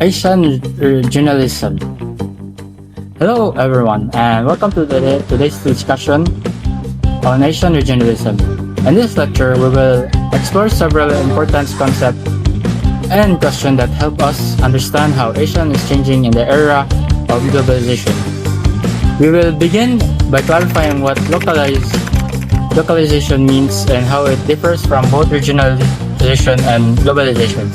Asian Regionalism. Hello, everyone, and welcome to today's discussion on Asian Regionalism. In this lecture, we will explore several important concepts and questions that help us understand how Asian is changing in the era of globalization. We will begin by clarifying what localization means and how it differs from both regionalization and globalization.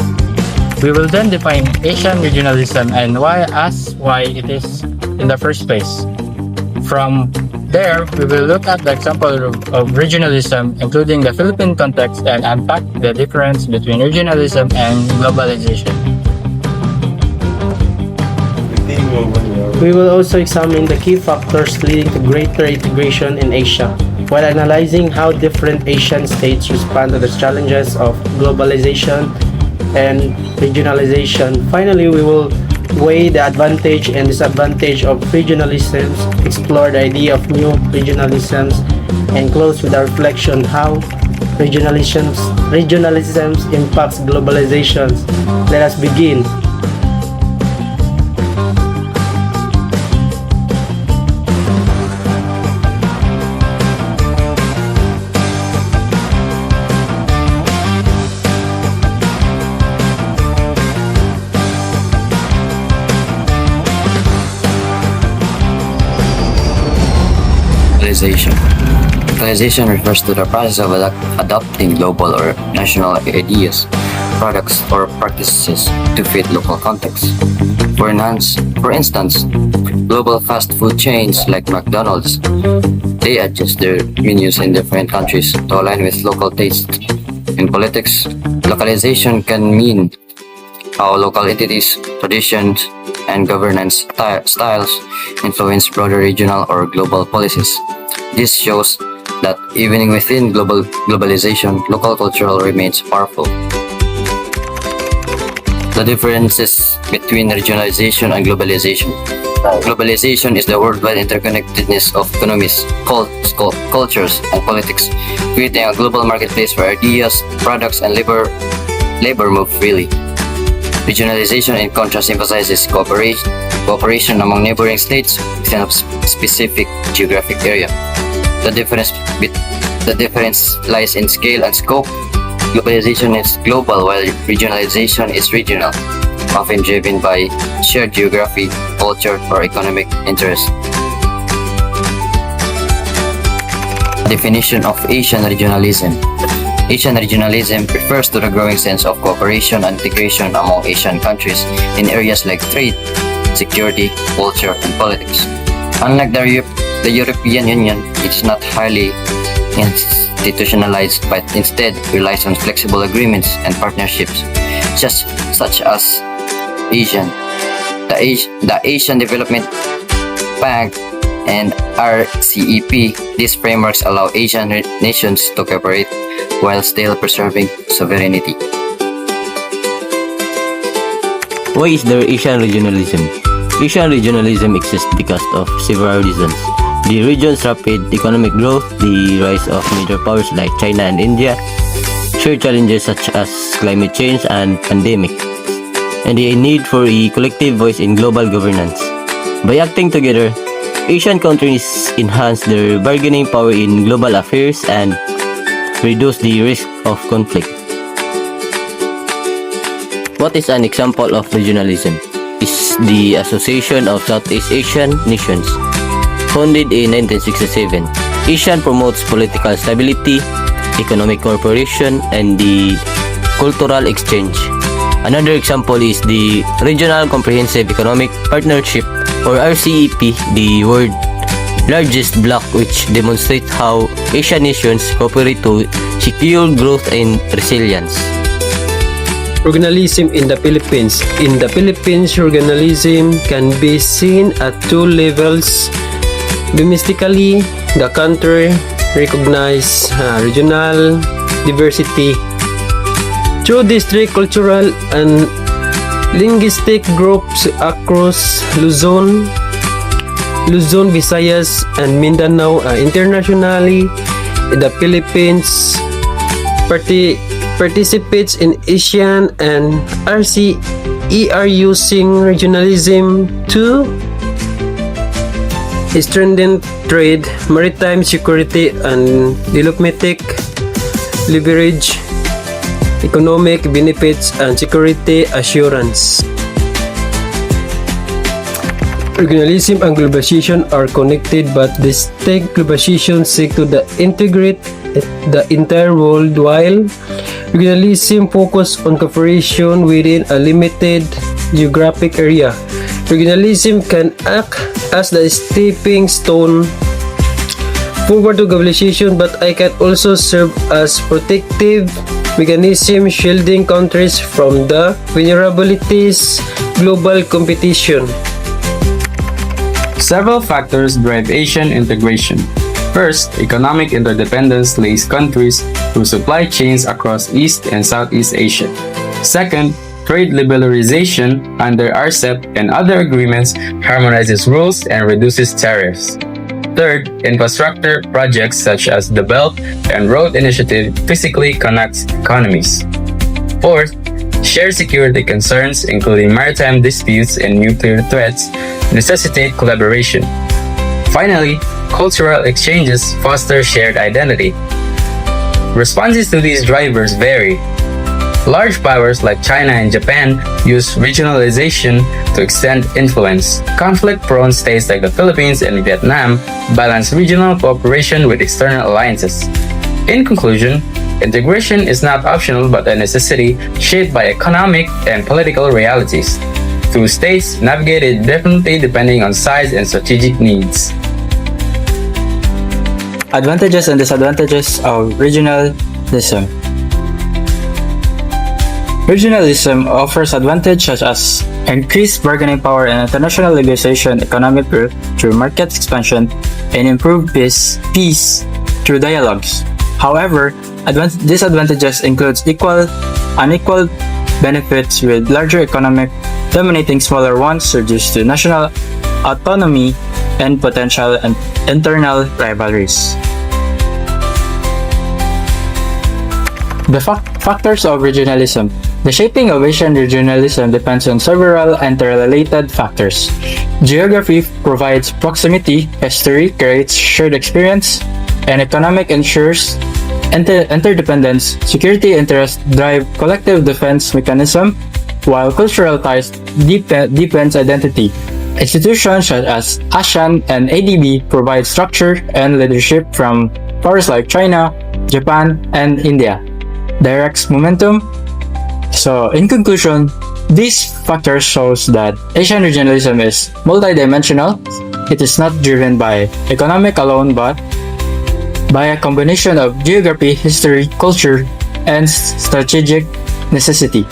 We will then define Asian regionalism and why it is in the first place. From there, we will look at the example of regionalism, including the Philippine context, and unpack the difference between regionalism and globalization. We will also examine the key factors leading to greater integration in Asia, while analyzing how different Asian states respond to the challenges of globalization and regionalization. Finally, we will weigh the advantage and disadvantage of regionalisms, explore the idea of new regionalisms, and close with a reflection how regionalisms impacts globalizations. Let us begin. Localization. Localization refers to the process of adopting global or national ideas, products, or practices to fit local contexts. For instance, global fast food chains like McDonald's, they adjust their menus in different countries to align with local tastes. In politics, localization can mean how local entities, traditions, and governance styles influence broader regional or global policies. This shows that even within globalization, local culture remains powerful. The differences between regionalization and globalization. Globalization is the worldwide interconnectedness of economies, cultures, and politics, creating a global marketplace where ideas, products, and labor move freely. Regionalization, in contrast, emphasizes cooperation among neighboring states within a specific geographic area. The difference lies in scale and scope. Globalization is global, while regionalization is regional, often driven by shared geography, culture, or economic interest. Definition of Asian regionalism. Asian regionalism refers to the growing sense of cooperation and integration among Asian countries in areas like trade, security, culture, and politics. Unlike the European Union, it is not highly institutionalized, but instead relies on flexible agreements and partnerships, such as the Asian Development Bank and RCEP. These frameworks allow Asian nations to cooperate while still preserving sovereignty. Why is there Asian regionalism? Asian regionalism exists because of several reasons. The region's rapid economic growth, the rise of major powers like China and India, shared challenges such as climate change and pandemic, and the need for a collective voice in global governance. By acting together, Asian countries enhance their bargaining power in global affairs and reduce the risk of conflict. What is an example of regionalism? Is the Association of Southeast Asian Nations, founded in 1967. ASEAN promotes political stability, economic cooperation, and the cultural exchange. Another example is the Regional Comprehensive Economic Partnership, or RCEP, the world's largest bloc, which demonstrates how Asian nations cooperate to secure growth and resilience. Regionalism in the Philippines. In the Philippines, regionalism can be seen at two levels. Domestically, the country recognizes regional diversity through distinct cultural and linguistic groups across Luzon, Visayas, and Mindanao. Internationally, the Philippines participates in ASEAN and RCEP are using regionalism to strengthen trade, maritime security, and diplomatic leverage, economic benefits, and security assurance. Regionalism and globalization are connected but distinct. Globalization seeks to integrate the entire world, while regionalism focuses on cooperation within a limited geographic area. Regionalism can act as the stepping stone forward to globalization, but it can also serve as protective mechanism, shielding countries from the vulnerabilities global competition. Several factors drive Asian integration. First, economic interdependence links countries through supply chains across East and Southeast Asia. Second, trade liberalization under RCEP and other agreements harmonizes rules and reduces tariffs. Third, infrastructure projects such as the Belt and Road Initiative physically connect economies. Fourth, shared security concerns, including maritime disputes and nuclear threats, necessitate collaboration. Finally, cultural exchanges foster shared identity. Responses to these drivers vary. Large powers like China and Japan use regionalization to extend influence. Conflict-prone states like the Philippines and Vietnam balance regional cooperation with external alliances. In conclusion, integration is not optional but a necessity shaped by economic and political realities. Two states navigate it differently depending on size and strategic needs. Advantages and disadvantages of regionalism. Regionalism offers advantages such as increased bargaining power and international negotiation, economic growth through market expansion, and improved peace through dialogues. However, disadvantages includes unequal benefits, with larger economic dominating smaller ones, reduced to national autonomy and potential and internal rivalries. The factors of regionalism. The shaping of Asian regionalism depends on several interrelated factors. Geography provides proximity, history creates shared experience, and economic ensures interdependence. Security interests drive collective defense mechanism, while cultural ties deepens identity. Institutions such as ASEAN and ADB provide structure and leadership from powers like China, Japan, and India. Directs momentum. So, in conclusion, these factors shows that Asian regionalism is multidimensional. It is not driven by economic alone, but by a combination of geography, history, culture, and strategic necessity.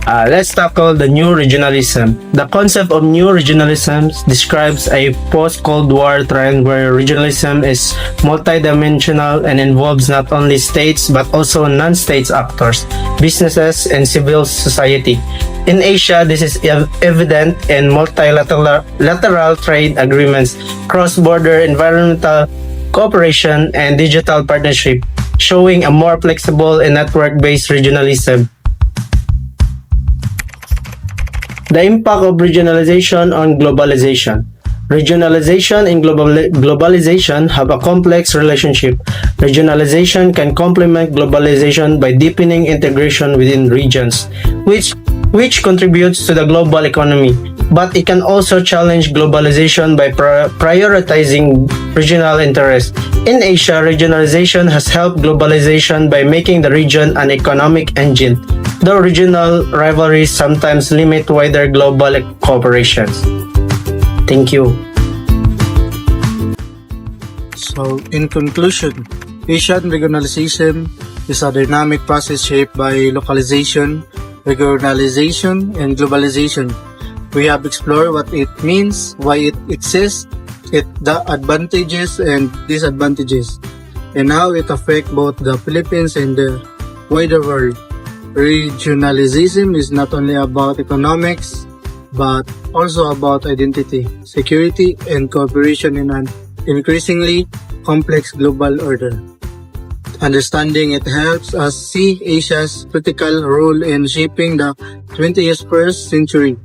Let's tackle the new regionalism. The concept of new regionalism describes a post-Cold War trend where regionalism is multidimensional and involves not only states but also non-state actors, businesses, and civil society. In Asia, this is evident in multilateral trade agreements, cross-border environmental cooperation, and digital partnership, showing a more flexible and network-based regionalism. The impact of regionalization on globalization. Regionalization and globalization have a complex relationship. Regionalization can complement globalization by deepening integration within regions, which contributes to the global economy. But it can also challenge globalization by prioritizing regional interests. In Asia, regionalization has helped globalization by making the region an economic engine, though regional rivalries sometimes limit wider global cooperations. Thank you. So, in conclusion, Asian regionalization is a dynamic process shaped by localization, regionalization, and globalization. We have explored what it means, why it exists, the advantages and disadvantages, and how it affects both the Philippines and the wider world. Regionalism is not only about economics, but also about identity, security, and cooperation in an increasingly complex global order. Understanding it helps us see Asia's critical role in shaping the 21st century.